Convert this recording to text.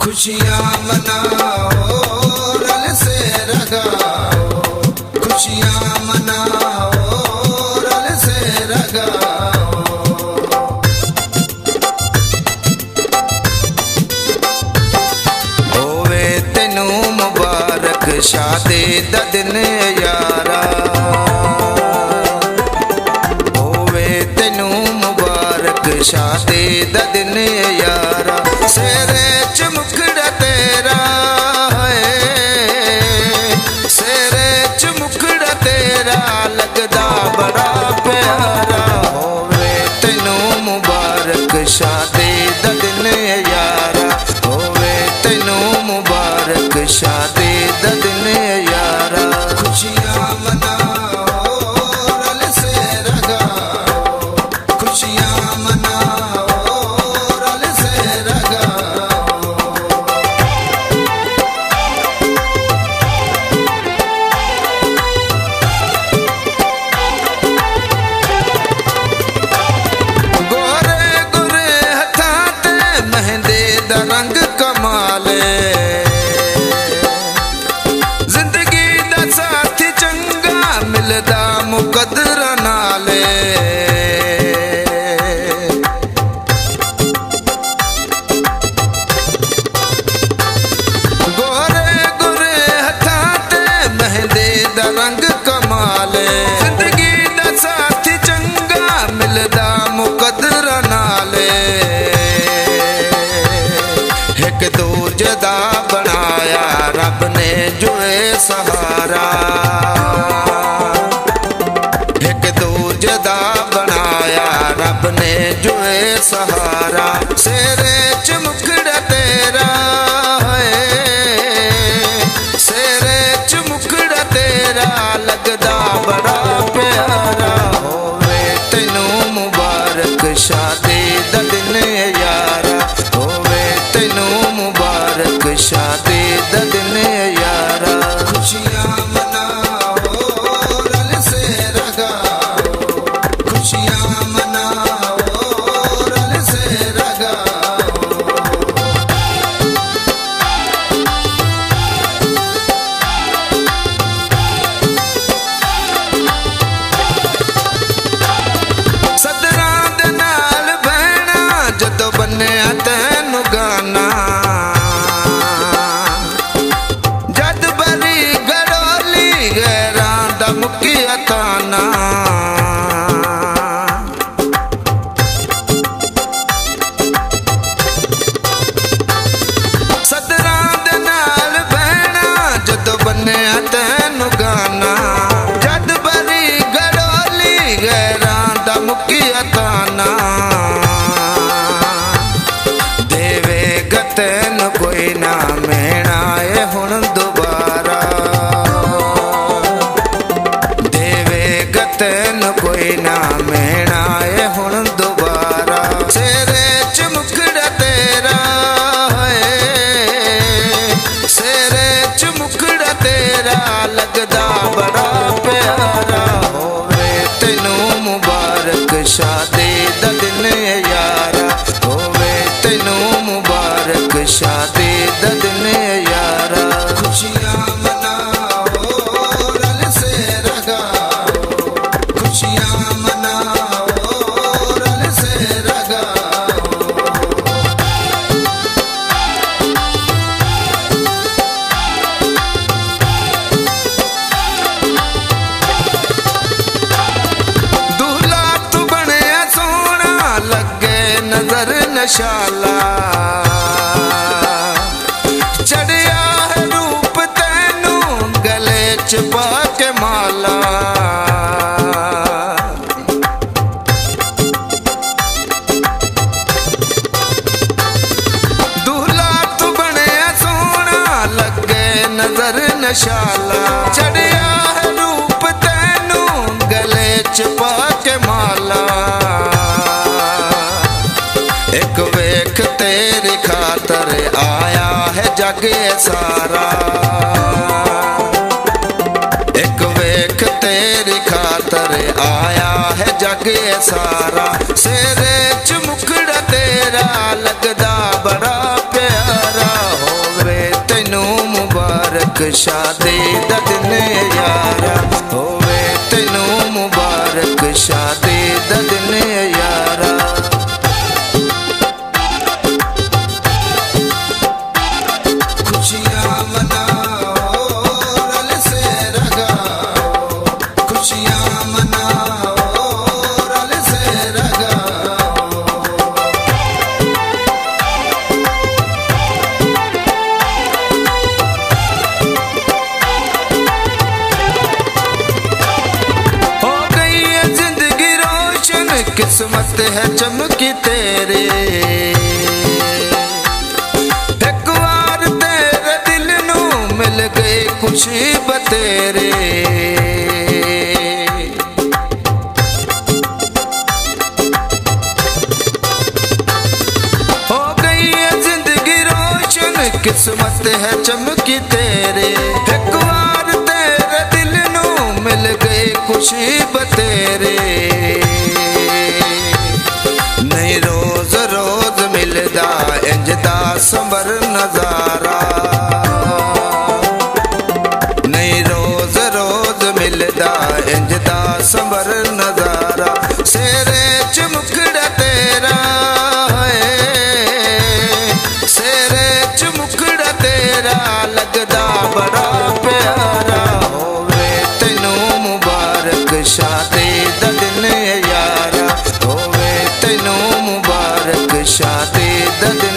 खुशियाँ मनाओ रल से रगाओ, खुशियाँ मनाओ रल से रगाओ। होवे तेनू मुबारक शादी दा दिन यारा, होवे तेनू मुबारक शादी दा दिन यारा। सेरे च मुखड़ा तेरा है, सेरे च मुखड़ा तेरा लगदा बड़ा प्यारा। होवे तेनू मुबारक शादी दा दिन यारा, होवे तेनू मुबारक शादी दा दिन यारा। खुशियाँ मनाओ रल से रगाओ, खुशियाँ मनाओ रल से रगाओ। गोरे गोरे हथां ते मेहंदी दा रंग कमाले, जिंदगी दा साथी चंगा मिलदा मुकद्दर नाले। गोरे गोरे हथां ते मेहंदी दा रंग कमाले, जिंदगी दा साथी चंगा मिलदा मुकद्दर नाले। एक दूजे दा बनाया रब ने जो है सहारा, एक दूजे दा बनाया रब ने जो है सहारा। सेरे च मुखड़ा तेरा है, सेरे च मुखड़ा तेरा लगदा बड़ा प्यारा। होवे तेनू मुबारक शादी दा दिन यारा, होवे तेनू मुबारक शादी दा दिन यारा। खुशियाँ मनाओ रल से रगाओ, खुशियाँ मनाओ रल से रगाओ। सदरां दे नाल बहना जदों बन्निया तैनू गाना, जद बरी गड़ोली गैरां दा मुकिया ताना। सदरां दे नाल बहना जदों बन्निया तैनू गाना, जद बरी गड़ोली गैरां दा मुकिया ताना। देवेगा तैनू कोई ना मेणा ए हुण दुबारा, देवेगा तैनू कोई ना मेणा ए हुण दुबारा। सेरे च मुखड़ा तेरा है, सेरे च मुखड़ा तेरा लगदा बड़ा प्यारा। होवे तेनू मुबारक शादी दा दिन यारा, होवे तेनू मुबारक शादी दा दिन यारा। खुशियाँ मनाओ रल से रगाओ, खुशियाँ मनाओ रल से रगाओ। दूल्हा तू बनया सोहना लगे नजर नशाला, चढ़िया है रूप तैनू गले च पा के माला। दूल्हा तू बनया सोहना लगे नजर नशाला, चढ़िया है रूप तैनू गले च पा के माला। एक वेख तेरी खातर आया है जग ये सारा, एक वेख तेरी खातर आया है जग ये सारा। सेरे च मुखड़ा तेरा लगदा बड़ा प्यारा। शादी दा दिन यारा होवे तैनू मुबारक शादी दा दिन यारा। खुशियां मनाओ रल से रगाओ, खुशियां मनाओ रल से रगाओ। हो गई है जिंदगी रोशन किस्मत है चमकी तेरे, मिल गए खुशी बतेरे। हो गई है जिंदगी रोशन किस्मत है चमकी तेरे, एक बार तेरे दिल नू मिल गए खुशी बतेरे। नहीं रोज रोज मिलदा इंजदा संबर नजारा, इंजदा संबर नजारा। सेरे च मुखड़ा तेरा है, सेरे च मुखड़ा तेरा लगदा बड़ा प्यारा होवे तैनू मुबारक शादी दा दिन यारा होवे तैनू मुबारक शादी दा दिन